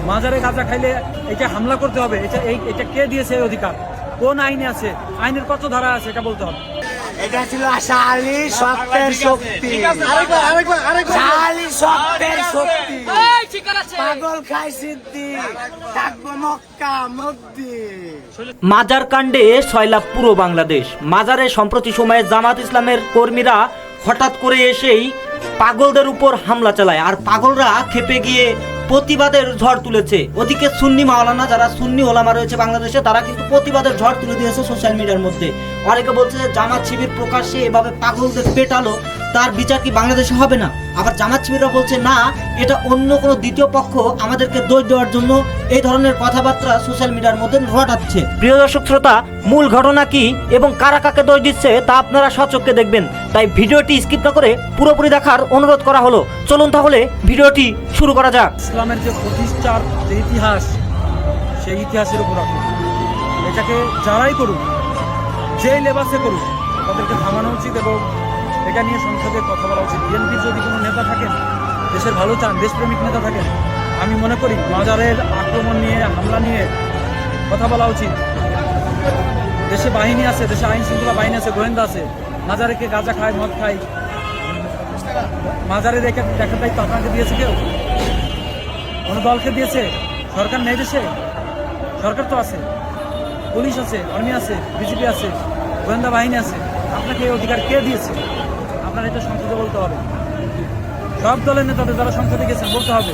মাজারে গাঁজা খাইলে এটা হামলা করতে হবে, এটা কে দিয়েছে এই অধিকার? কোন আইনে আছে? আইনের কত ধারা আছে এটা বলতে হবে। এটা ছিল শালী সত্যের শক্তি, শালী সত্যের শক্তি। পাগল খাই সিদ্ধি, থাকবো মক্কা মদ্দি। মাজার কাণ্ডে সয়লাভ পুরো বাংলাদেশ। মাজারে সম্প্রতি সময়ে জামাত ইসলামের কর্মীরা হঠাৎ করে এসেই পাগলদের উপর হামলা চালায়, আর পাগলরা খেপে গিয়ে প্রতিবাদের ঝড় তুলেছে। ওদিকে সুন্নি মাওলানা, যারা সুন্নি ওলামা রয়েছে বাংলাদেশে, তারা কিন্তু প্রতিবাদের ঝড় তুলে দিয়েছে সোশ্যাল মিডিয়ার মধ্যে। অনেকে বলছে যে জামাত শিবির প্রকাশ্যে এভাবে পাগলদের পেটালো, তার বিচার কি বাংলাদেশে হবে না? আবার জামাত শিবিররা বলছে না, এটা অন্য কোনো দ্বিতীয় পক্ষ আমাদেরকে দোষ দেওয়ার জন্য এই ধরনের কথাবার্তা সোশ্যাল মিডিয়ার মধ্যে রটাচ্ছে। প্রিয় দর্শক শ্রোতা, মূল ঘটনা কি এবং কারা কাকে দোষ দিচ্ছে তা আপনারা সচক্ষে দেখবেন, তাই ভিডিওটি স্কিপ না করে পুরোপুরি দেখার অনুরোধ করা হলো। চলুন তাহলে ভিডিওটি শুরু করা যাক। ইসলামের যে প্রতিষ্ঠার যে ইতিহাস, সেই ইতিহাসের উপর রাখুন। এটাকে যারাই করুক, যে লেবাসে করুক, তাদেরকে থামানো উচিত এবং এটা নিয়ে সংসদে কথা বলা উচিত। বিএনপির যদি কোনো নেতা থাকেন, দেশের ভালো চান, দেশপ্রেমিক নেতা থাকেন, আমি মনে করি মাজারের আক্রমণ নিয়ে, হামলা নিয়ে কথা বলা উচিত। দেশে বাহিনী আছে, দেশে আইন শৃঙ্খলা বাহিনী আছে, গোয়েন্দা আছে। মাজারে কে গাঁজা খায়, মদ খায়, মাজারে দেখার দায়িত্ব আপনাকে দিয়েছে কেউ? কোনো দলকে দিয়েছে? সরকার নেই দেশে? সরকার তো আছে, পুলিশ আছে, আর্মি আছে, বিজেপি আছে, গোয়েন্দা বাহিনী আছে। আপনাকে এই অধিকার কে দিয়েছে? আপনার এটা সংসদে বলতে হবে। সব দলের নেতাদের যারা সংসদে গেছেন বলতে হবে।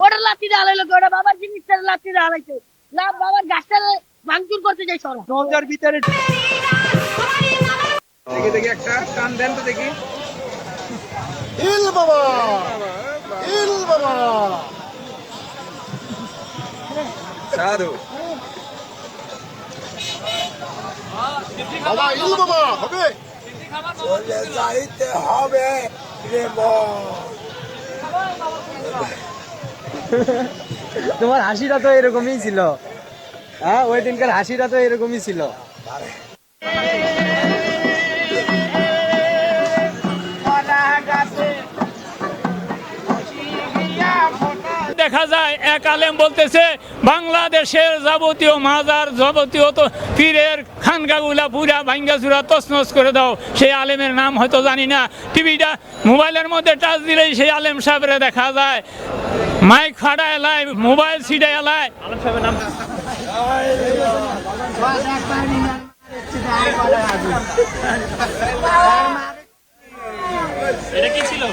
ওটা লাঠি দিয়ে হালাইলো, ওটা বাবার জিনিসটা লাঠি দিয়ে হালাইছে, বাবার গাছটা ভাঙচুর করতে যাই সর দরজার ভিতরে। দেখি দেখি একটা টান দেন তো দেখি। ইল বাবা, ইল বাবা, সাধু বাবা, ইল বাবা হবে, চলে যাইতে হবে রে মন। তোমার হাসিটা তো এরকমই ছিল, হ্যাঁ ওই দিনকার হাসিটা তো এরকমই ছিল। দেখা যায় এক আলেম বলতেছে বাংলাদেশের যাবতীয় মাজার, যাবতীয় তো পীরের খানকাগুলা পুরা ভাঙ্গা চুরা তছনছ করে দাও। সেই আলেমের নাম হয়তো জানি না, টিভিটা মোবাইলের মধ্যে টাচ দিলেই সেই আলেম সাহেবরে দেখা যায়, মাইক ফাটা এলাই, মোবাইল ছিটা এলাই। আলেম সাহেবের নাম এটা কি ছিল?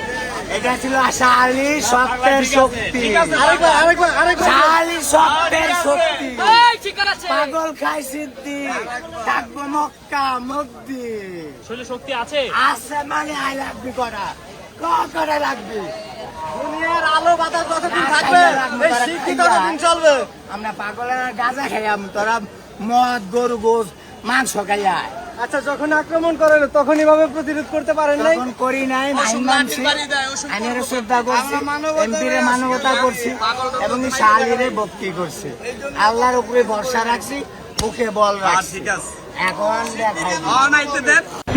এটা ছিল শালী সত্যের শক্তি, শালী সত্যের শক্তি। পাগল খাই সিদ্ধি, থাকবো মক্কা মদ্দি। শরীরে শক্তি আছে? আছে মানে আই লাগবি করা, করা লাগবে। দুনিয়ার আলো বাতাস যতদিন থাকবে, এই সিদ্ধি ততদিন চলবে। আমরা পাগলের গাঁজা খাই, তোরা মদ, গরু গোস, মাংস খাই। আচ্ছা, যখন আক্রমণ করে তখন এভাবে প্রতিরোধ করতে পারেন নাই? তখন করি নাই, আইনের শ্রদ্ধা করছি, এমপির মানবতা করছি এবং শালীরে ভক্তি করছি, আল্লাহর উপরে ভরসা রাখছি, বুকে বল রাখছি। এখন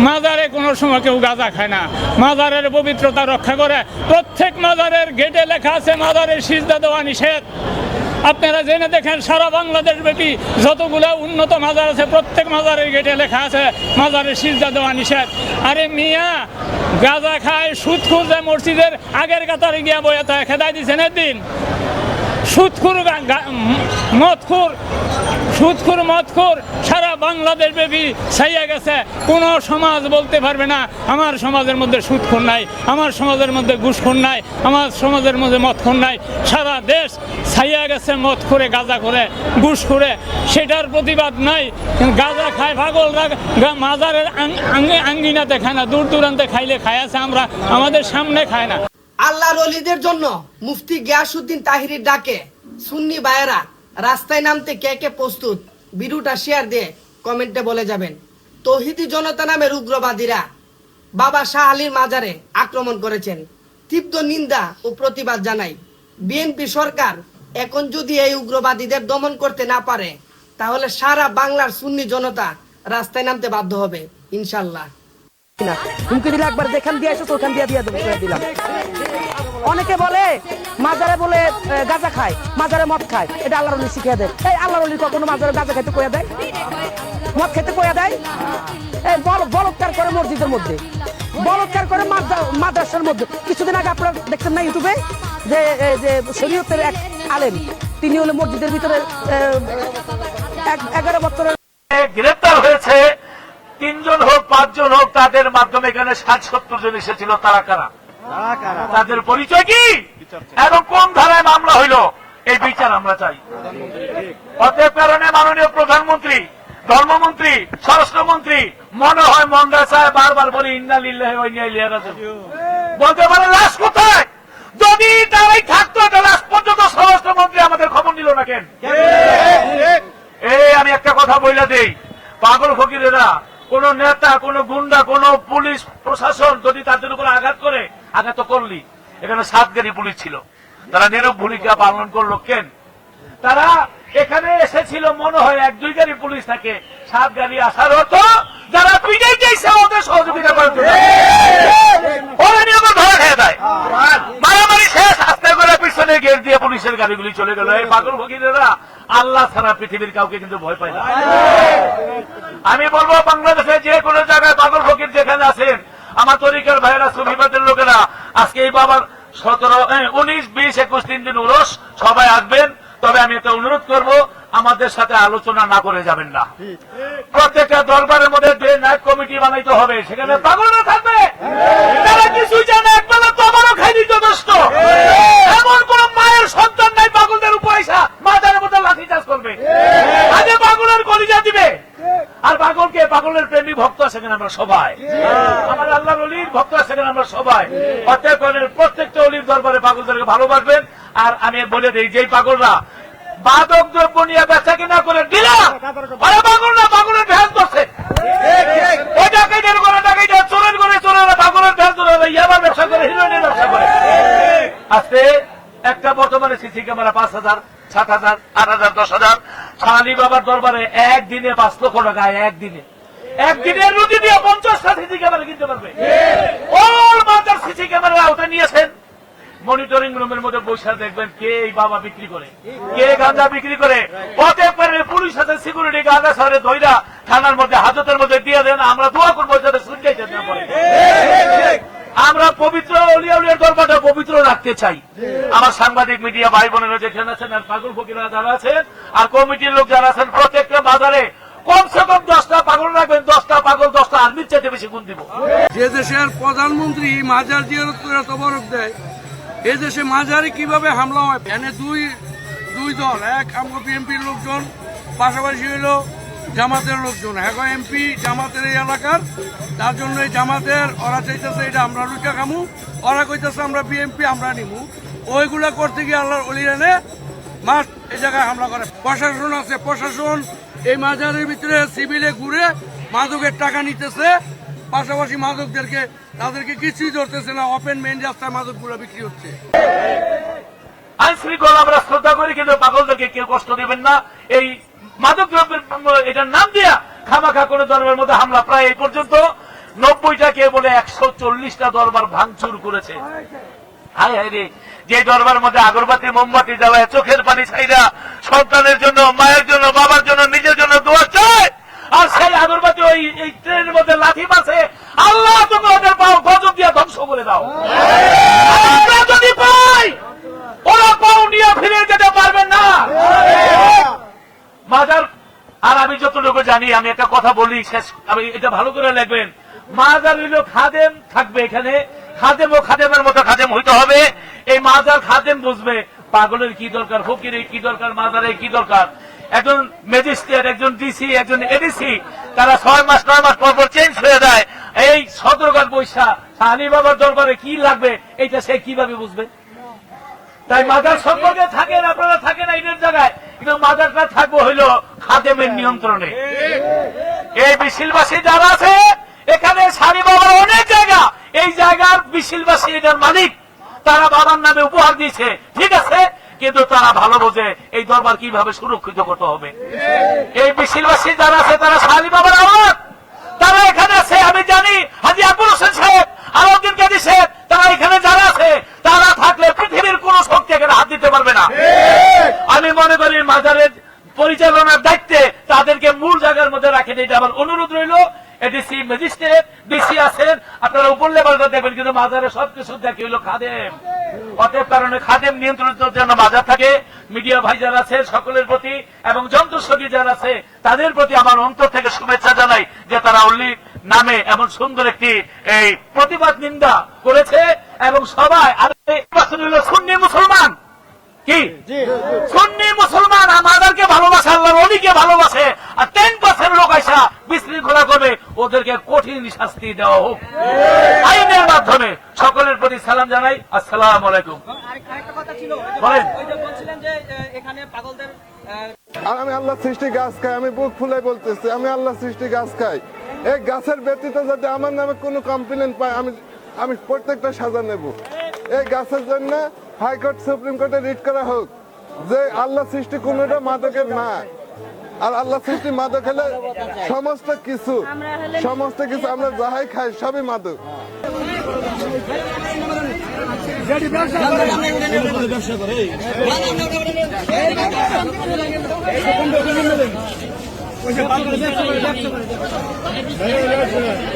মাজারে কোনো সময় কেউ গাঁজা খায় না, মাজারের পবিত্রতা রক্ষা করে। প্রত্যেক মাজারের গেটে লেখা আছে মাজারের সিজদা দেওয়া নিষেধ। আপনারা জেনে দেখেন, সারা বাংলাদেশ ব্যাপী যতগুলো উন্নত মাজার আছে প্রত্যেক মাজারের গেটে লেখা আছে মাজারের সিজদা দেওয়া নিষেধ। আরে মিয়া, গাঁজা খায়, সুদ খুঁজে মসজিদের আগের কাতারে গিয়া বইয়া তা খেদাই দিচ্ছেন একদিন। সুদখোর, মদখোর সারা বাংলাদেশ ব্যাপী ছাইয়া গেছে। কোনো সমাজ বলতে পারবে না আমার সমাজের মধ্যে সুদখোর নাই, আমার সমাজের মধ্যে ঘুষখোর নাই, আমার সমাজের মধ্যে মদখোর নাই। সারা দেশ ছাইয়া গেছে মদ করে, গাঁজা করে, ঘুষ করে। সেটার প্রতিবাদ নাই। গাঁজা খায় পাগলরা, মাজারের আঙ্গিনাতে খায় না, দূর দূরান্তে খাইলে খায় আছে, আমরা আমাদের সামনে খায় না। আল্লাহর ওলিদের জন্য মুফতি গিয়াসউদ্দিন তাহিরির ডাকে সুন্নি ভাইয়েরা রাস্তায় নামতে কে কে প্রস্তুত? ভিডিওটা শেয়ার দিয়ে কমেন্টে বলে যাবেন। তৌহিদি জনতা নামের উগ্রবাদীরা বাবা শাহ আলীর মাজারে আক্রমণ করেছেন, তীব্র নিন্দা ও প্রতিবাদ জানাই। বিএনপি সরকার এখন যদি এই উগ্রবাদীদের দমন করতে না পারে, তাহলে সারা বাংলার সুন্নি জনতা রাস্তায় নামতে বাধ্য হবে ইনশাল্লাহ। হুমকি দিলে একবার যেখান দিয়ে এসেছো ওখান দিয়ে দিলাম। অনেকে বলে মাজারে বলে গাঁজা খায়, মাজারে মদ খায়, এটা আল্লাহর ওলি শিখিয়ে দেয়। এই আল্লাহর ওলি কখনো মাজারে গাঁজা খাইতে কইয়া দেয়, মদ খেতে কইয়া দেয়? এই বলৎকার করে মসজিদের মধ্যে, বলৎকার করে মাদ্রাসার মধ্যে। কিছুদিন আগে আপনারা দেখছেন না ইউটিউবে যে শরীয়তের এক আলেম, তিনি হলো মসজিদের ভিতরে 11 বছরের গ্রেপ্তার হয়েছে। 3 জন হোক 5 জন হোক, তাদের মাধ্যমে এখানে 60-70 জন এসেছিল। তারা কারা, তাদের পরিচয় কি এবং কোন ধারায় মামলা হইল, এই বিচার আমরা চাই। অতএব কারণে মাননীয় প্রধানমন্ত্রী, ধর্মমন্ত্রী, স্বরাষ্ট্রমন্ত্রী মনে হয় মন্দা চায় বারবার বলি ইন্না লিল্লাহি ওয়া ইন্না ইলাইহি রাজিউন। বলতে পারে লাশ কোথায়? যদি তারাই থাকতো তাহলে লাশ পর্যন্ত স্বরাষ্ট্রমন্ত্রী আমাদের খবর নিল না কেন? আমি একটা কথা বইলা দেই, পাগল ফকিরেরা কোন নেতা, কোন গুন্ডা, কোন পুলিশ প্রশাসন যদি তাদের উপর আঘাত করে, আঘাত করলি, এখানে 7 গাড়ি পুলিশ ছিল, তারা নীরব ভূমিকা পালন করলো কেন? তারা এখানে এসেছিল মনে হয় 1-2 গাড়ি পুলিশ থাকে, 7 গাড়ি আসার হতো যারা পিটাই চাইছে ওদের সহযোগিতা করার জন্য। ওরা নিয়ে ধরা খেয়ে দেয়, মারামারি শেষ, আস্তে করে পিছনে গেট দিয়ে পুলিশের গাড়িগুলি চলে গেল। এই পাগল ফকিরেরা আল্লাহ ছাড়া পৃথিবীর কাউকে কিন্তু ভয় পায় না। আমি বলবো বাংলাদেশে যে কোনো জায়গায় পাগল ফকির যেখানে আছেন, আমার তরিকার ভাইয়েরা, সুফিবাদের লোকেরা, আজকে এই বাবার 17, 19, 20, 21 3 দিন উরস, সবাই আসবেন। তবে আমি একটা অনুরোধ করব, আমাদের সাথে আলোচনা না করে যাবেন না। প্রত্যেকটা দরবারের মধ্যে ডে নাইট কমিটি বানাইতে হবে, সেখানে পাগলরা থাকবে, তারা কিছুই জানে, একবেলা তো আমারও খাইনি যথেষ্ট। এমন কোন মায়ের সন্তান নাই পাগলদের উপর এসা মাজারের মধ্যে লাঠি চাষ করবে, আগে পাগলের কলিজা দিবে। আর পাগলকে, পাগলের প্রেমী ভক্ত সেখানে আমরা সবাই, আমার আল্লাহর ওলির ভক্ত সেখানে আমরা সবাই। অতএব প্রত্যেকটা ওলির দরবারে পাগলদেরকে ভালোবাসবেন। আর আমি বলে দিই, যেই পাগলরা মাদক দ্রব্য নিয়ে বেচা কিনা করে দিলা, পাগলরা পাগলের ভ্যান করছে, ওই ডাকাইদের করে ডাকাইটা, চোরের করে চোরেরা, পাগলের ভ্যান ধরে ইয়াবার ব্যবসা করে, হিরোইনের ব্যবসা করে। আজকে একটা বর্তমানে সিসি ক্যামেরা 5,000, 7,000, 8,000, 10,000। শালি বাবার দরবারে একদিনে 5 লক্ষ টাকা, একদিনের রুটি দিয়ে 50টা সিসি ক্যামেরা কিনতে পারবে। ওর মাথার সিসি ক্যামেরা ওটা নিয়েছেন, মনিটরিং রুমের মধ্যে বসে দেখবেন কে এই বাবা বিক্রি করে, কে গাঁজা বিক্রি করে। অতএব পুলিশ আছে, সিকিউরিটি গাঁজা শহরে ধইরা থানার মধ্যে, হাজতের মধ্যে দিয়ে দেন। আমরা দোয়া করবো যাতে শুনতেই যেতে না পারে। আমরা পবিত্র অলিয়া দরবারটা পবিত্র রাখতে চাই। আমার সাংবাদিক মিডিয়া ভাই বোনেরা যেখানে আছেন, আর পাগল ফকিরা যারা আছেন, আর কমিটির লোক যারা আছেন, প্রত্যেকটা বাজারে কমসে কম 10টা পাগল রাখবেন। 10টা পাগল 10টা আর্মির চাইতে বেশি গুণ দিব। যে দেশের প্রধানমন্ত্রী মাজার জিয়ারত করে তবরক দেয়, এই দেশে মাজারে কিভাবে হামলা হয়? এনে দুই দল, এক আমগো বিএনপির লোকজন, পাশাপাশি হইল জামাতের লোকজন। এখন এমপি জামাতের এই এলাকার, তার জন্য এই জামাতের ওরা চাইতেছে এটা আমরা লুকা খামু, ওরা কইতেছে আমরা বিএনপি আমরা নিমু। ওইগুলা করতে গিয়ে আল্লাহর ওলি এনে মাস এই জায়গায় হামলা করে। প্রশাসন আছে, প্রশাসন এই মাজারের ভিতরে সিভিলে ঘুরে মাদকের টাকা নিতেছে, পাশাপাশি মাদকদেরকে তাদেরকে কিছুই ধরতেছে না, ওপেন মেইন রাস্তায় মাদকগুলো বিক্রি হচ্ছে। আইন শৃঙ্খলা আমরা শ্রদ্ধা করি, কিন্তু পাগলদেরকে কেউ কষ্ট দেবেন না। এই মাদক দ্রব্যের এটার নাম দিয়া খামাখা কোন দরবারের মধ্যে হামলা, প্রায় এই পর্যন্ত 90টা, কে বলে 140টা দরবার ভাঙচুর করেছে। হায় হায় রে, যে দরবার মধ্যে আগরবাতি মোমবাতি জ্বালায়, চোখের পানি ছাইরা সন্তানের জন্য, মায়ের জন্য, বাবার জন্য, নিজের জন্য দোয়া চায়, আর সেই আগরবাতি এই ট্রেনের মধ্যে লাথি মাসে, আল্লাহ তুমি ওদের পাও গজব দিয়া ধ্বংস করে দাও। আমরা যদি পাই, ওরা পাও নিয়ে ফিরে যেতে পারবেন না। মাজার, আর আমি যতটুকু জানি, আমি একটা কথা বলি শেষ, আমি এটা ভালো করে লিখবেন, মাজার হইল খাদেম থাকবে এখানে, খাদেম ও খাদেমের মতো খাদেম হইতে হবে। এই মাজার খাদেম বুঝবে পাগলের কি দরকার, ফকিরের কি দরকার, মাজারের কি দরকার। একজন ম্যাজিস্ট্রেট, একজন ডিসি, একজন এডিসি, তারা 6 মাস 9 মাস পর পর চেঞ্জ হয়ে যায়। এই সদরঘাট বৈশা শাহী বাবার দরবারে কি লাগবে, এইটা সে কিভাবে বুঝবে? তাই মাজার সম্পর্কে থাকেন, আপনারা থাকেন আইনের জায়গায়, কিন্তু মাজারটা থাকবো হইল খাদেমের নিয়ন্ত্রণে। এই বিশিলবাসী যারা আছে এখানে, শাহী বাবার অনেক জায়গা, এই জায়গার বিশিলবাসী এটার মালিক, তারা বাবার নামে উপহার দিয়েছে, ঠিক আছে। কিন্তু তারা ভালো বোঝে এই দরবার কিভাবে সুরক্ষিত করতে হবে। এই মিছিলবাসী যারা আছে তারা শালী বাবার আওলাদ, তারা এখানে আছে। আমি জানি হাজী আবুল হোসেন সাহেব, আলমগীর কাজী সাহেব, তারা এখানে যারা আছে, তারা থাকলে পৃথিবীর কোন শক্তি এখানে হাত দিতে পারবে না। আমি মনে করি মাজারের পরিচালনার দায়িত্বে তাদেরকে মূল জায়গার মধ্যে রাখেন, এটা আমার অনুরোধ রইল। এডিসি ম্যাজিস্ট্রেট ডিসি আছেন, আপনারা উপর লেভেলটা দেখবেন, কিন্তু মাজারে সবকিছু দেখে হইল খাদেম। অতএব কারণে খাদেম নিয়ন্ত্রিত যেন মাজার থাকে। মিডিয়া ভাই যারা আছে সকলের প্রতি এবং যন্ত্রসঙ্গী যারা আছে তাদের প্রতি আমার অন্তর থেকে শুভেচ্ছা জানাই যে তারা উল্লি নামে এমন সুন্দর একটি এই প্রতিবাদ নিন্দা করেছে। এবং সবাই আর সুন্নি মুসলমান কি সুন্নি মুসলমান আমাদেরকে ভালোবাসে, আল্লাহর ওলিকে ভালোবাসে, আর 10% লোক আইসা বিশৃঙ্খলা করবে, ওদেরকে কঠিন শাস্তি দেওয়া হোক আইনের মাধ্যমে। সকলের প্রতি সালাম জানাই, আসসালামু আলাইকুম। বলেন। আমি আল্লাহ সৃষ্টি গাছ খাই, আমি বুক ফুলে বলতেছি আমি আল্লাহ সৃষ্টি গাছ খাই। এই গাছের ব্যতীত যদি আমার নামে কোনো কমপ্লেন পাই, আমি প্রত্যেকটা সাজা নেব। এই গাছের জন্য হাইকোর্ট সুপ্রিম কোর্টে রিট করা হোক যে আল্লাহ সৃষ্টি কোনোটা মাদকের না, আর আল্লাহ সৃষ্টি মাদক হলে সমস্ত কিছু আমরা যাহাই খাই সবই মাদক।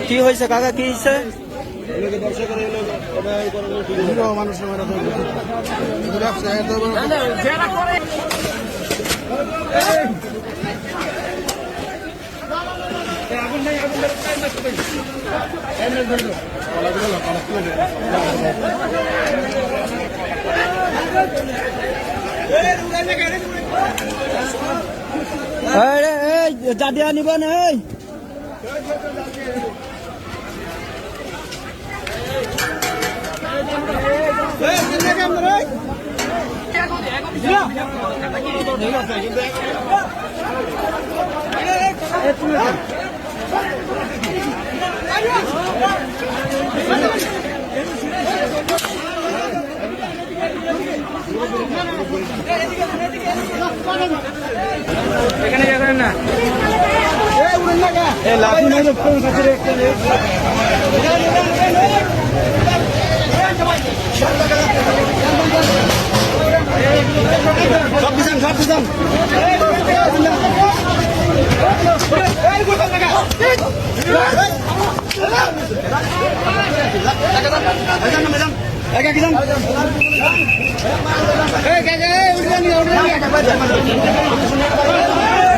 কি হয়েছে কাকা, কি হয়েছে? জাদিয়া নিবেন এই এখানে যাবেন না,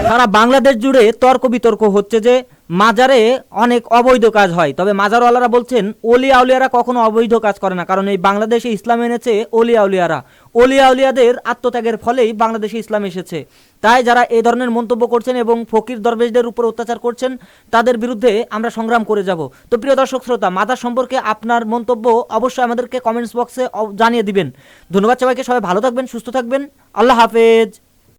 সারা বাংলাদেশ জুড়ে তর্ক বিতর্ক হচ্ছে যে মাজারে অনেক অবৈধ কাজ হয়, তবে মাজারওয়ালারা বলছেন ওলি আউলিয়ারা কখনো অবৈধ কাজ করে না, কারণ এই বাংলাদেশে ইসলাম এনেছে ওলি আউলিয়ারা। ওলি আউলিয়াদের আত্মত্যাগের ফলেই বাংলাদেশে ইসলাম এসেছে। তাই যারা এই ধরনের মন্তব্য করছেন এবং ফকির দরবেশদের উপর অত্যাচার করছেন তাদের বিরুদ্ধে আমরা সংগ্রাম করে যাব। তো প্রিয় দর্শক শ্রোতা, মাজার সম্পর্কে আপনার মন্তব্য অবশ্যই আমাদেরকে কমেন্টস বক্সে জানিয়ে দিবেন। ধন্যবাদ সবাইকে, সবাই ভালো থাকবেন, সুস্থ থাকবেন, আল্লাহ হাফেজ।